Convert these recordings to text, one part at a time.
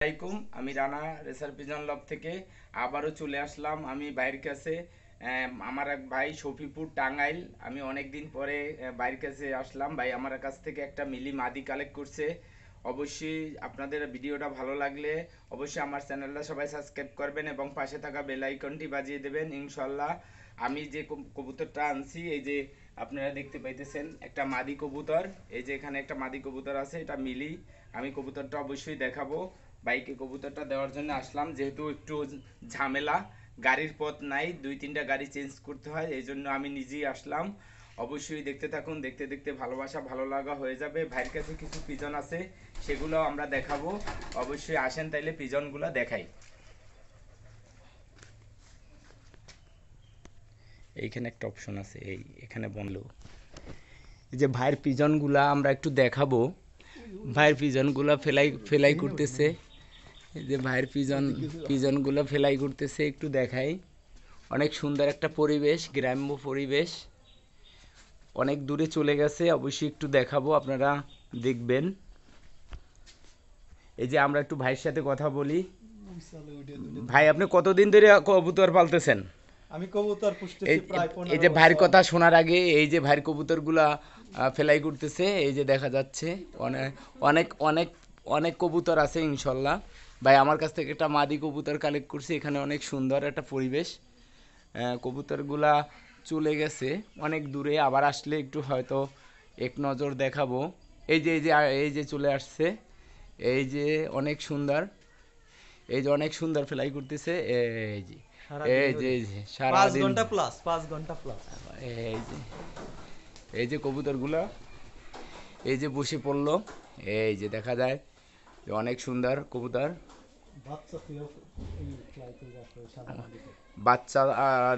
আসসালামাইকুম। আমি Rana racer pigeon লব থেকে আবারও চলে আসলাম আমি ভাইয়ের কাছে। আমার এক ভাই শফিপুর টাঙ্গাইল। আমি অনেক দিন পরে ভাইয়ের কাছে আসলাম। ভাই আমার কাছ থেকে একটা মিলি মাদি কালেক্ট করছে। অবশ্যই আপনাদের ভিডিওটা ভালো লাগলে অবশ্যই আমার চ্যানেলটা সবাই সাবস্ক্রাইব করবেন এবং পাশে থাকা বেল আইকনটি বাজিয়ে দেবেন ইনশাল্লাহ। আমি যে কবুতরটা আনছি, এই যে আপনারা দেখতে পাইতেছেন একটা মাদি কবুতর। এই যে এখানে একটা মাদি কবুতর আছে, এটা মিলি। আমি কবুতরটা অবশ্যই দেখাবো। বাইকে কবুতরটা দেওয়ার জন্য আসলাম, যেহেতু একটু ঝামেলা, গাড়ির পথ নাই, 2-3টা গাড়ি চেঞ্জ করতে হয়, এই জন্য আমি নিজেই আসলাম। অবশ্যই দেখতে থাকুন, দেখতে দেখতে ভালোবাসা ভালো লাগা হয়ে যাবে। ভাইয়ের কাছে কিছু পিজন আছে, সেগুলো আমরা দেখাবো। অবশ্যই আসেন, তাইলে পিজনগুলো দেখাই। এইখানে একটা অপশন আছে, এখানে বললো এই যে ভাইয়ের পিজনগুলা আমরা একটু দেখাবো। ভাইয়ের পিজনগুলা ফেলাই ফেলাই করতেছে। এই যে ভাইয়ের পিজনগুলো ফেলাই করতেছে, একটু দেখাই। অনেক সুন্দর একটা পরিবেশ, গ্রাম্য পরিবেশ, অনেক দূরে চলে গেছে। অবশ্যই একটু দেখাবো, আপনারা দেখবেন। এই যে আমরা একটু ভাইয়ের সাথে কথা বলি। ভাই, আপনি কতদিন ধরে কবুতর পালতেছেন? আমি কবুতর পুষতেছি প্রায় এই 15 যে ভাইয়ের বছর। কথা শোনার আগে, এই যে ভাইয়ের কবুতরগুলা ফেলাই করতেছে, এই যে দেখা যাচ্ছে অনেক অনেক অনেক অনেক কবুতর আছে ইনশাল্লাহ। ভাই আমার কাছ থেকে একটা মাদি কবুতর কালেক্ট করছি। এখানে অনেক সুন্দর একটা পরিবেশ। কবুতরগুলা চলে গেছে অনেক দূরে, আবার আসলে একটু হয়তো এক নজর দেখাবো। এই যে চলে আসছে। এই যে অনেক সুন্দর, এই যে অনেক সুন্দর ফ্লাই করতেছে। এই যে সারা দিন 5 সারাদিন। ঘন্টা প্লাস 5 ঘন্টা প্লাস। এই যে এই যে কবুতরগুলো এই যে বসে পড়লো। এই যে দেখা যায় যে অনেক সুন্দর কবুতর। বাচ্চা তুইও এই ফ্লাই করে আসলে সাধারণ দিকে। বাচ্চা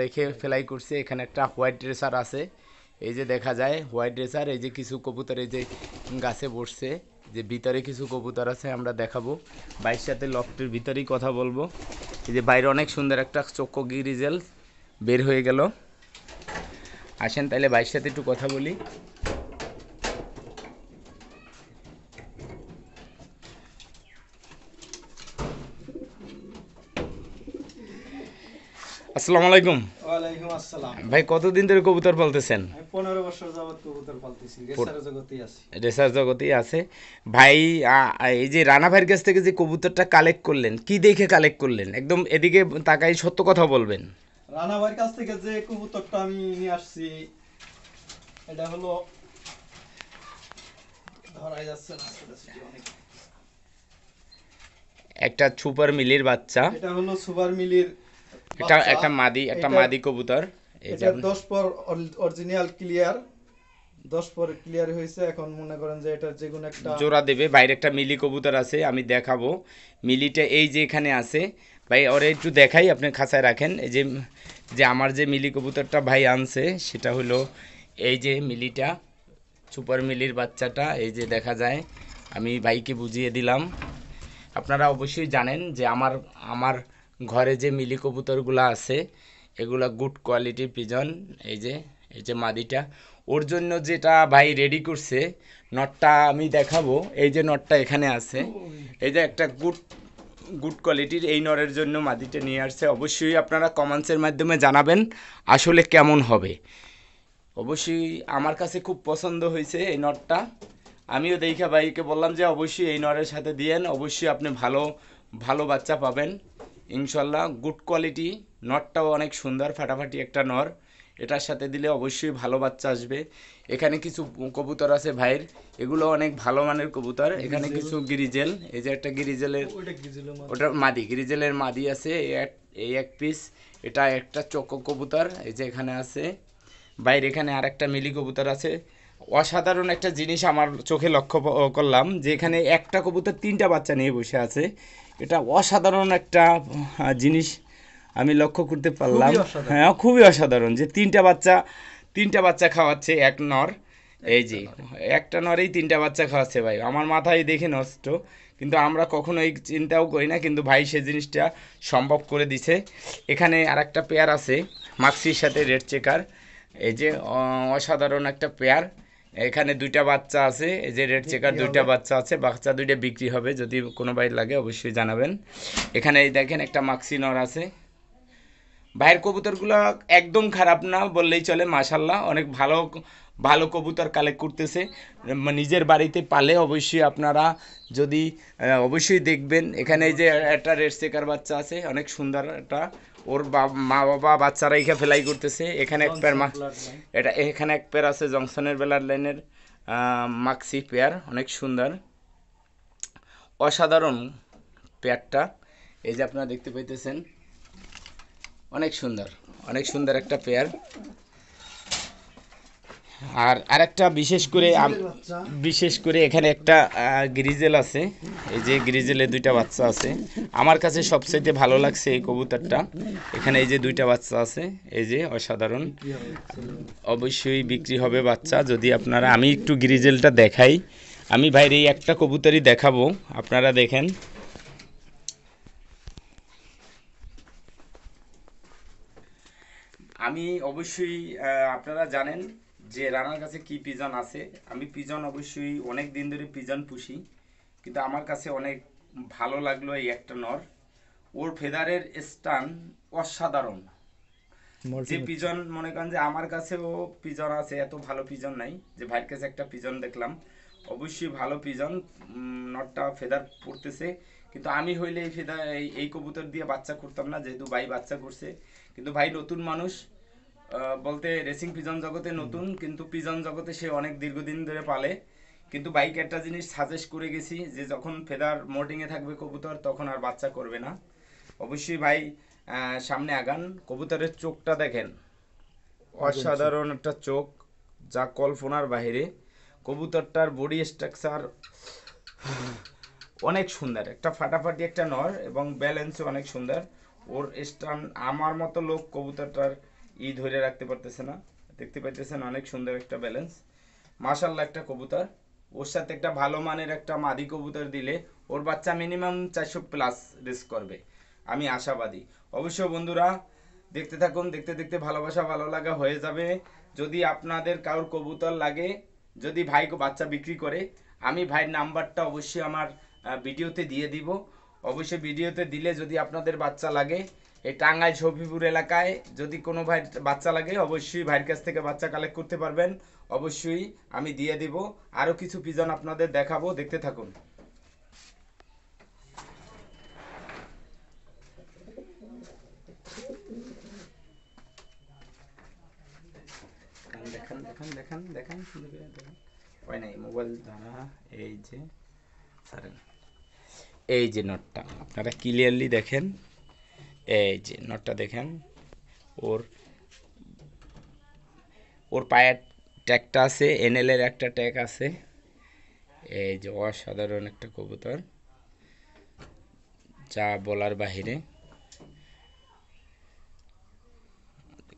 রেখে ফ্লাই করছে। এখানে একটা হোয়াইট ড্রেসার আছে, এই যে দেখা যায় হোয়াইট ড্রেসার। এই যে কিছু কবুতর এই যে গাছে বসছে, যে ভিতরে কিছু কবুতর আছে, আমরা দেখাবো। বাইরের সাথে লফটের ভিতরেই কথা বলবো। এই যে বাইরে অনেক সুন্দর একটা চক্ক গিরিজেল বের হয়ে গেল। আসেন তাইলে বাইরের সাথে একটু কথা বলি। আসসালামু আলাইকুম। ওয়ালাইকুম আসসালাম। ভাই, কতদিন ধরে কবুতর পালতেছেন? আমি 15 বছর যাবত কবুতর পালতেছি, রেসার জগতেই আছি। রেসার জগতেই আছে। ভাই, এই যে রানা ভাইয়ের কাছ থেকে যে কবুতরটা কালেক্ট করলেন, কি দেখে কালেক্ট করলেন? একদম এদিকে তাকাই সত্য কথা বলবেন। রানা ভাইয়ের কাছ থেকে যে কবুতরটা আমি নিয়ে আসছি, এটা হলো ধরাই যাচ্ছে না, ছোটাছুটি অনেক। একটা সুপার মিলির বাচ্চা। এটা হলো সুপার মিলির এটা বাচ্চা। একটা মাদি কবুতর। এই যে এটা 10 পর অরিজিনাল ক্লিয়ার, 10 পর ক্লিয়ার হয়েছে। এখন মনে করেন যে এটা যে কোনো একটা জোড়া দেবে। বাইরে একটা মিলি কবুতর আছে, আমি দেখাবো। মিলিটা এই যে এখানে আছে। ভাই ওরা একটু দেখাই, আপনি খাঁচায় রাখেন। এই যে যে আমার যে মিলি কবুতরটা ভাই আনছে, সেটা হলো এই যে মিলিটা, সুপার মিলির বাচ্চাটা। এই যে দেখা যায়, আমি ভাইকে বুঝিয়ে দিলাম। আপনারা অবশ্যই জানেন যে আমার আমার ঘরে যে মিলি কবুতরগুলো আছে, এগুলা গুড কোয়ালিটির পিজন। এই যে মাদিটা, ওর জন্য যেটা ভাই রেডি করছে, নটটা আমি দেখাবো। এই যে নটটা এখানে আছে, এই যে একটা গুড গুড কোয়ালিটির এই নরের জন্য মাদিটা নিয়ে আসছে। অবশ্যই আপনারা কমেন্টসের মাধ্যমে জানাবেন আসলে কেমন হবে। অবশ্যই আমার কাছে খুব পছন্দ হয়েছে এই নটটা। আমিও দেখা ভাইকে বললাম যে অবশ্যই এই নরের সাথে দিয়েন, অবশ্যই আপনি ভালো ভালো বাচ্চা পাবেন ইনশাল্লাহ। গুড কোয়ালিটি, নটটাও অনেক সুন্দর, ফাটাফাটি একটা নর। এটার সাথে দিলে অবশ্যই ভালো বাচ্চা আসবে। এখানে কিছু কবুতর আছে ভাইয়ের, এগুলো অনেক ভালো মানের কবুতর। এখানে কিছু গিরিজেল, এই যে একটা গিরিজেলের, ওটা মাদি, গিরিজেলের মাদি আছে। এই এক পিস। এটা একটা চক্ক কবুতর, এই যে এখানে আছে। বাইরে এখানে আর একটা মিলি কবুতর আছে। অসাধারণ একটা জিনিস আমার চোখে লক্ষ্য করলাম, যে এখানে একটা কবুতর 3টা বাচ্চা নিয়ে বসে আছে। এটা অসাধারণ একটা জিনিস আমি লক্ষ্য করতে পারলাম। হ্যাঁ, খুবই অসাধারণ যে 3টা বাচ্চা খাওয়াচ্ছে এক নর। এই যে একটা নরেই 3টা বাচ্চা খাওয়াচ্ছে। ভাই আমার মাথায় দেখে নষ্ট, কিন্তু আমরা কখনোই চিন্তাও করি না, কিন্তু ভাই সে জিনিসটা সম্ভব করে দিছে। এখানে আর একটা পেয়ার আছে মাক্সির সাথে রেড চেকার। এই যে অসাধারণ একটা পেয়ার। এখানে দুইটা বাচ্চা আছে, এই যে রেড চেকার দুইটা বাচ্চা আছে, বাচ্চা দুইটা বিক্রি হবে, যদি কোনো ভাই লাগে অবশ্যই জানাবেন। এখানে এই দেখেন একটা মাক্সি নর আছে। ভাইয়ের কবুতরগুলো একদম খারাপ না বললেই চলে, মাশাল্লাহ অনেক ভালো ভালো কবুতর কালেক্ট করতেছে। নিজের বাড়িতে পালে অবশ্যই আপনারা যদি অবশ্যই দেখবেন। এখানে এই যে একটা রেড চেকার বাচ্চা আছে, অনেক সুন্দর একটা, ওর মা বাবা বাচ্চারা এখানে ফেলাই করতেছে। এখানে এক পেয়ার এটা এখানে এক পেয়ার আছে জংশনের বেলার লাইনের মাক্সি পেয়ার, অনেক সুন্দর অসাধারণ পেয়ারটা। এই যে আপনারা দেখতে পাইতেছেন, অনেক সুন্দর অনেক সুন্দর একটা পেয়ার। আর আরেকটা বিশেষ করে এখানে একটা গ্রিজেল আছে, এই যে গ্রিজেলে দুইটা বাচ্চা আছে। আমার কাছে সবচাইতে ভালো লাগছে এই কবুতরটা। এখানে এই যে দুইটা বাচ্চা আছে, এই যে অসাধারণ, অবশ্যই বিক্রি হবে বাচ্চা। যদি আপনারা, আমি একটু গ্রিজেলটা দেখাই, আমি ভাইয়ের এই একটা কবুতরই দেখাবো, আপনারা দেখেন। আমি অবশ্যই আপনারা জানেন যে রানার কাছে কি পিজন আছে। আমি পিজন অবশ্যই অনেক দিন ধরে পিজন পুষি, কিন্তু আমার কাছে অনেক ভালো লাগলো এই একটা নর। ওর ফেদারের স্টান অসাধারণ। যে পিজন মনে করেন যে আমার কাছেও পিজন আছে, এত ভালো পিজন নাই। যে ভাইয়ের কাছে একটা পিজন দেখলাম, অবশ্যই ভালো পিজন, নটটা ফেদার পড়তেছে। কিন্তু আমি হইলে এই ফেদার এই কবুতর দিয়ে বাচ্চা করতাম না, যেহেতু ভাই বাচ্চা করছে। কিন্তু ভাই নতুন মানুষ, বলতে রেসিং পিজন জগতে নতুন, কিন্তু পিজন জগতে সে অনেক দীর্ঘদিন ধরে পালে। কিন্তু বাইকে একটা জিনিস সাজেস্ট করে গেছি, যে যখন ফেদার মোল্ডিংয়ে থাকবে কবুতর, তখন আর বাচ্চা করবে না। অবশ্যই ভাই সামনে আগান। কবুতরের চোখটা দেখেন, অসাধারণ একটা চোখ, যা কল্পনার বাইরে। কবুতরটার বডি স্ট্রাকচার অনেক সুন্দর, একটা ফাটাফাটি একটা নর, এবং ব্যালেন্সও অনেক সুন্দর। ওর স্টান আমার মতো লোক কবুতরটার ধরে রাখতে পারতেছে না, দেখতে পাইতেছেন অনেক সুন্দর একটা ব্যালেন্স, মাশাল্লাহ একটা কবুতর। ওর সাথে একটা ভালো মানের একটা মাদি কবুতর দিলে ওর বাচ্চা মিনিমাম 400 প্লাস রিস্ক করবে, আমি আশাবাদী। অবশ্য বন্ধুরা দেখতে থাকুন, দেখতে দেখতে ভালোবাসা ভালো লাগা হয়ে যাবে। যদি আপনাদের কারোর কবুতর লাগে, যদি ভাই বাচ্চা বিক্রি করে, আমি ভাইয়ের নাম্বারটা অবশ্যই আমার ভিডিওতে দিয়ে দিব। অবশ্যই ভিডিওতে দিলে যদি আপনাদের বাচ্চা লাগে, এই টাঙ্গাইল শফিপুর এলাকায় যদি কোনো ভাই বাচ্চা লাগে, অবশ্যই ভাইয়ের কাছ থেকে বাচ্চা কালেক্ট করতে পারবেন। অবশ্যই আমি দিয়ে দিব। আরও কিছু পিজন আপনাদের দেখাবো, দেখতে থাকুন। দেখেন দেখেন দেখেন দেখেন হয় নাই মোবাইল দ্বারা। এই যে সারেন, এই যে নটটা আপনারা ক্লিয়ারলি দেখেন, এই যে নটটা দেখেন, ওর ওর পায়ের ট্যাগটা আছে, এনএলের একটা ট্যাগ আছে। এই যে অসাধারণ একটা কবুতর, যা বলার বাহিরে।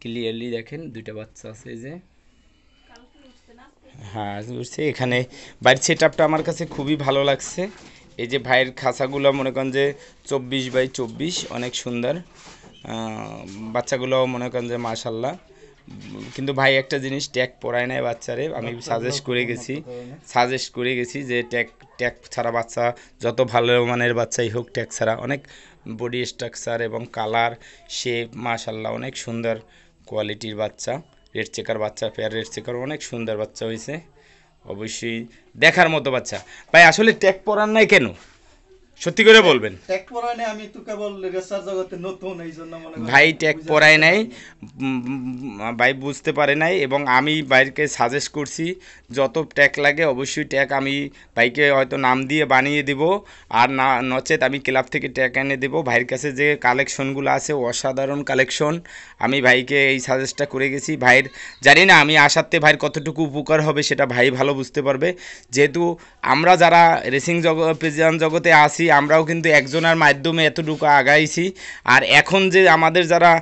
ক্লিয়ারলি দেখেন, দুইটা বাচ্চা আছে, এই যে হ্যাঁ বুঝছি। এখানে বাইরের সেট আপটা আমার কাছে খুবই ভালো লাগছে। এই যে ভাইয়ের খাঁচাগুলো মনে করেন যে 24x24, অনেক সুন্দর। বাচ্চাগুলো মনে করেন যে মাশাল্লাহ। কিন্তু ভাই একটা জিনিস, ট্যাগ পরায় নাই বাচ্চারে, আমি সাজেস্ট করে গেছি যে ট্যাগ ছাড়া বাচ্চা, যত ভালো মানের বাচ্চাই হোক, ট্যাগ ছাড়া। অনেক বডি স্ট্রাকচার এবং কালার শেপ মাশাল্লাহ, অনেক সুন্দর কোয়ালিটির বাচ্চা। রেড চেকার বাচ্চা, পেয়ার রেড চেকার, অনেক সুন্দর বাচ্চা হয়েছে, অবশ্যই দেখার মতো বাচ্চা। ভাই আসলে ট্যাগ পরার নাই কেন, সত্যি করে বলবেন? ট্যাগ পরায় নাই, আমি তো কেবল রেসার জগতে নতুন, এই জন্য মনে করেন ভাই ট্যাগ পরায় নাই, ভাই বুঝতে পারে নাই। এবং আমি ভাইকে সাজেস্ট করছি যত ট্যাগ লাগে অবশ্যই ট্যাগ আমি ভাইকে হয়তো নাম দিয়ে বানিয়ে দেব, আর না নচেত আমি ক্লাব থেকে ট্যাগ এনে দেবো। ভাইয়ের কাছে যে কালেকশনগুলো আছে অসাধারণ কালেকশন, আমি ভাইকে এই সাজেস্টটা করে গেছি। ভাইয়ের জানি না আমি আসাতে ভাইয়ের কতটুকু উপকার হবে সেটা ভাই ভালো বুঝতে পারবে, যেহেতু আমরা যারা রেসিং পিজন জগতে আসি, আমরাও কিন্তু একজনের মাধ্যমে এতটুকু আগাইছি। আর এখন যে আমাদের যারা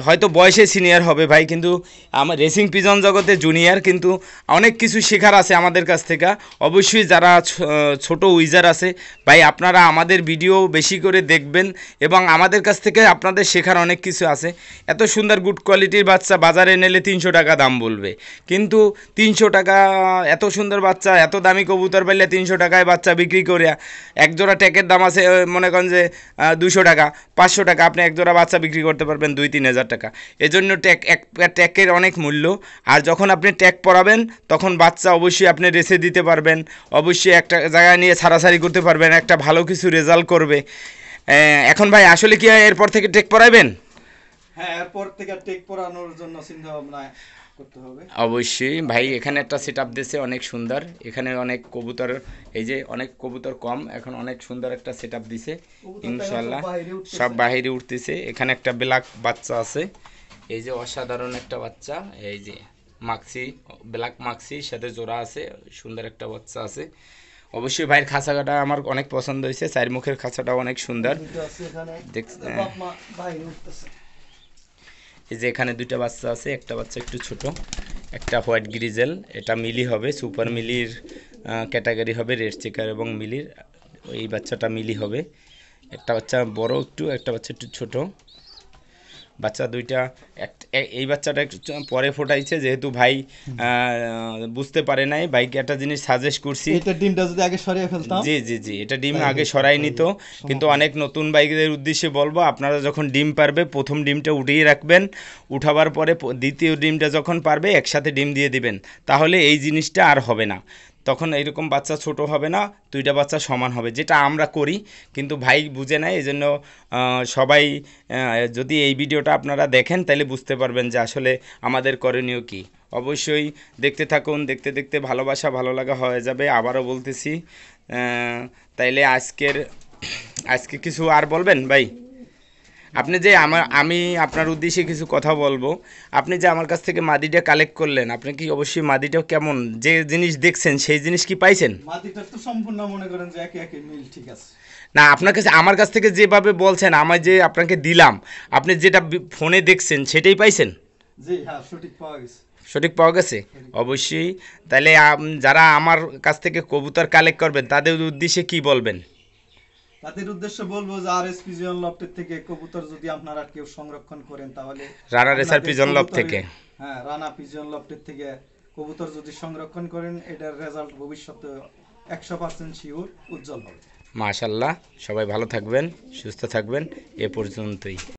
হয়তো বয়সে সিনিয়র হবে ভাই, কিন্তু আমার রেসিং পিজন জগতে জুনিয়র, কিন্তু অনেক কিছু শেখার আছে আমাদের কাছ থেকে। অবশ্যই যারা ছোট উইজার আছে ভাই, আপনারা আমাদের ভিডিও বেশি করে দেখবেন এবং আমাদের কাছ থেকে আপনাদের শেখার অনেক কিছু আছে। এত সুন্দর গুড কোয়ালিটির বাচ্চা বাজারে নিলে 300 টাকা দাম বলবে, কিন্তু 300 টাকা এত সুন্দর বাচ্চা, এত দামি কবুতর পাইলে 300 টাকায় বাচ্চা বিক্রি করে একজোড়া ট্যাগের দাম আছে মনে করেন যে 200 টাকা 500 টাকা, আপনি একজোড়া বাচ্চা বিক্রি করতে পারবেন 2-3 হাজার টাকা। এজন্য ট্যাগের অনেক মূল্য। আর যখন আপনি ট্যাগ পরাবেন তখন বাচ্চা অবশ্যই আপনি রেসে দিতে পারবেন, অবশ্যই একটা জায়গায় নিয়ে ছাড়াছাড়ি করতে পারবেন, একটা ভালো কিছু রেজাল্ট করবে। এখন ভাই আসলে কি এরপর থেকে ট্যাগ পরাবেন? হ্যাঁ, এরপর থেকে টেক পড়ানোর জন্য চিন্তা ভাবনা করতে হবে। অবশ্যই ভাই, এখানে একটা সেট আপ দিয়েছে অনেক সুন্দর, এখানে অনেক কবুতর, এই যে অনেক কবুতর কম, এখন অনেক সুন্দর একটা সেট আপ দিছে ইনশাল্লাহ, সব বাইরে উঠতেছে। এখানে একটা ব্ল্যাক বাচ্চা আছে, এই যে অসাধারণ একটা বাচ্চা, এই যে মাক্সি, ব্ল্যাক মাক্সির সাথে জোড়া আছে, সুন্দর একটা বাচ্চা আছে। অবশ্যই ভাইয়ের খাঁচাটা আমার অনেক পছন্দ হয়েছে, চার মুখের খাঁচাটাও অনেক সুন্দর। এই যে এখানে দুইটা বাচ্চা আছে, একটা বাচ্চা একটু ছোট, একটা হোয়াইট গ্রিজেল, এটা মিলি হবে, সুপার মিলির ক্যাটাগরি হবে, রেড চেকার এবং মিলির। এই বাচ্চাটা মিলি হবে। একটা বাচ্চা বড় একটু, একটা বাচ্চা একটু ছোট। বাচ্চা দুইটা এই বাচ্চাটা একটু পরে ফোটাইছে, যেহেতু ভাই বুঝতে পারে নাই, ভাইকে একটা জিনিস সাজেস্ট করছি, এটা ডিমটা যদি আগে সরিয়ে ফেলতাম। জি জি জি, এটা ডিম আগে সরাই নিত। কিন্তু অনেক নতুন বাইকদের উদ্দেশ্যে বলবো, আপনারা যখন ডিম পারবে প্রথম ডিমটা উঠিয়ে রাখবেন, উঠাবার পরে দ্বিতীয় ডিমটা যখন পারবে একসাথে ডিম দিয়ে দিবেন, তাহলে এই জিনিসটা আর হবে না। তখন এইরকম বাচ্চা ছোট হবে না, দুইটা বাচ্চা সমান হবে, যেটা আমরা করি, কিন্তু ভাই বুঝে নেয়। এই জন্য সবাই যদি এই ভিডিওটা আপনারা দেখেন তাহলে বুঝতে পারবেন যে আসলে আমাদের করণীয় কী। অবশ্যই দেখতে থাকুন, দেখতে দেখতে ভালোবাসা ভালো লাগা হয়ে যাবে। আবারও বলতেছি, তাইলে আজকে কিছু আর বলবেন ভাই? আপনি যে আমি আপনার উদ্দেশ্যে কিছু কথা বলবো। আপনি যে আমার কাছ থেকে মাদিটা কালেক্ট করলেন, আপনি কি অবশ্যই মাদিটা কেমন, যে জিনিস দেখছেন সেই জিনিস কি পাইছেন? মাদিটা তো সম্পূর্ণ মনে করেন যে একে মিল ঠিক আছে না, আপনার কাছে আমার কাছ থেকে যেভাবে বলছেন, আমায় যে আপনাকে দিলাম, আপনি যেটা ফোনে দেখছেন সেটাই পাইছেন? জি হ্যাঁ, সঠিক পাওয়া গেছে। সঠিক পাওয়া গেছে অবশ্যই। তাহলে যারা আমার কাছ থেকে কবুতর কালেক্ট করবেন তাদের উদ্দেশ্যে কি বলবেন? তাদের উদ্দেশ্যে বলবো যে আরএস পিজন লফটের থেকে কবুতর যদি আপনারা কেউ সংরক্ষণ করেন, তাহলে রানা রেসার পিজন লফট থেকে, হ্যাঁ, রানা পিজন লফটের থেকে কবুতর যদি সংরক্ষণ করেন, এটার রেজাল্ট ভবিষ্যতে 100% শিওর উজ্জ্বল হবে। মাশাআল্লাহ। সবাই ভালো থাকবেন, সুস্থ থাকবেন, এ পর্যন্তই।